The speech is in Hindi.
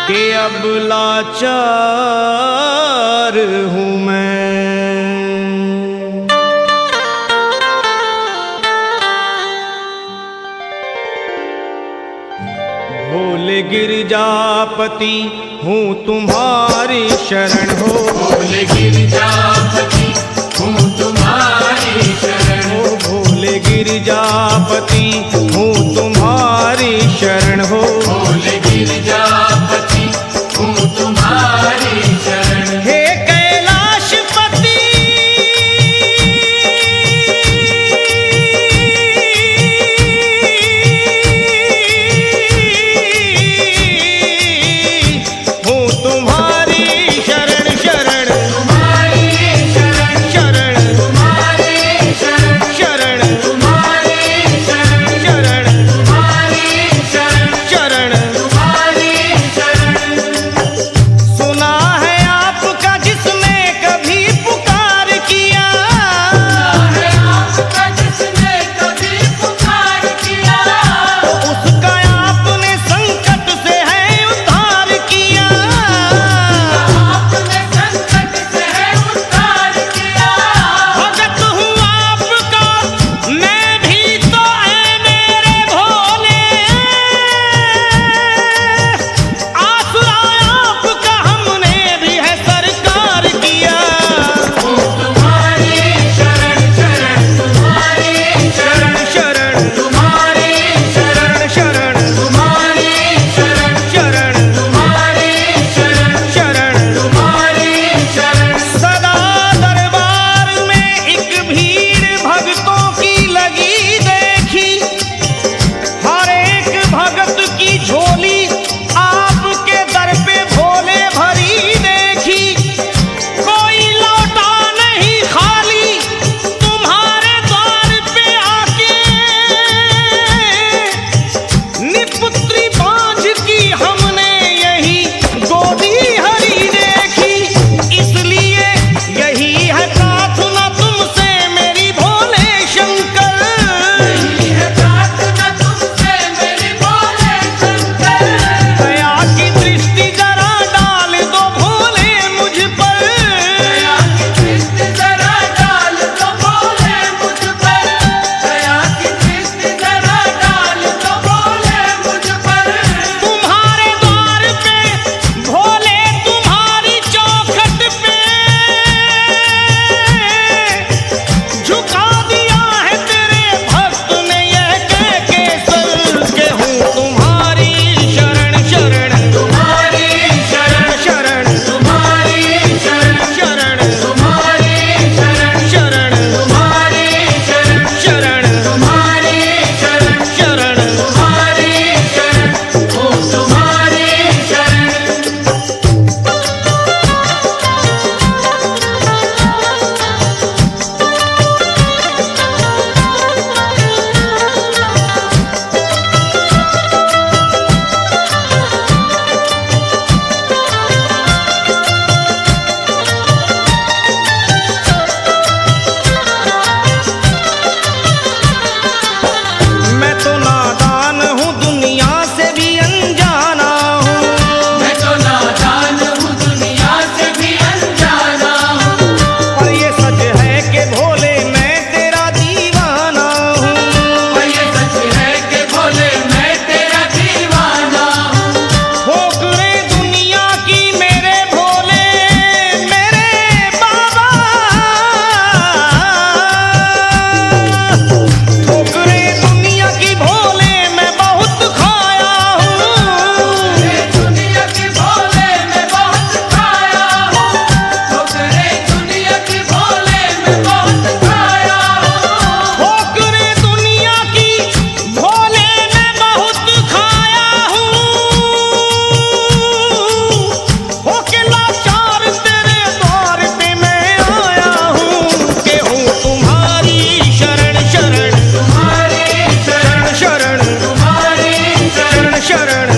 कि अब लाचार हूँ मैं। भोले गिरजापति हूँ तुम्हारी शरण हो। भोले गिरजापति हूँ तुम्हारी शरण हो। भोले गिरजापति हूँ तुम्हारी शरण हो। भोले गिरजापति हूँ तुम्हारी शरण। हे कैलाशपति हूँ तुम्हारी शरण शरण। तुम्हारी शरण शरण तुम्हारी शरण शरण तुम्हारी शरण शरण तुम्हारी शरण शरण। तुम्हारी शरण। सुना है आपका जिसने कभी पुकार किया। है आपका जिसने कभी पुकार किया। उसका आपने संकट से है उद्धार किया। आपने संकट से है उद्धार किया। भगत हूँ आपका मैं भी तो ऐ मेरे भोले। आसरा आपका हमने भी है सरकार किया। तुम्हारी शरण शरण तुम्हारी शरण शरण तुम्हारी शरण शरण तुम्हारी शरण शरण तुम्हारी शरण शरण। तुम्हारी शरण। सदा दरबार में एक भीड़ भक्तों की लगी देखी। हर एक भगत की झोली आपके दर पे भोले भरी देखी। कोई लौटा नहीं खाली तुम्हारे द्वार पे आके। निपुत्री बांझ की हमने यही गोदी हरी देखी। इसलिए यही है प्रार्थना तुमसे मेरी भोले शंकर। है प्रार्थना तुमसे मेरी भोले शंकर। दया की दृष्टि जरा डाल दो भोले मुझ पर। दया की दृष्टि जरा डाल दो भोले मुझ पर। दया की दृष्टि जरा डाल दो भोले मुझ पर। तुम्हारे द्वार पे भोले तुम्हारी चौखट पे झुका दिया है तेरे भक्त ने यह कह के सर के हूँ तुम्हारी शरण शरण तुम्हारी शरण शरण तुम्हारी शरण शरण तुम्हारी शरण शरण तुम्हारी शरण शरण तुम्हारी शरण शरण। तुम्हारी शरण ओ तुम्हारी शरण। मैं तो नादान हूँ दुनिया से भी अनजाना हूँ। मैं तो नादान हूँ दुनिया से भी अनजाना हूँ। पर ये सच है कि भोले मैं तेरा दीवाना हूँ। पर ये सच है कि भोले मैं तेरा दीवाना हूँ। ठोकरे दुनिया की मेरे भोले मेरे बाबा। ठोकरे दुनिया की भोले मैं बहुत खाया हूँ। ये दुनिया की भोले मैं बहुत खाया हूँ। ठोकरे दुनिया की भोले मैं बहुत खाया हूँ। ठोकरे दुनिया की भोले मैं बहुत खाया हूँ। होके लाचार तेरे द्वार पे मैं आया हूँ। कि हूँ तुम्हारी शरण शरण तुम्हारी शरण शरण तुम्हारी शरण शरण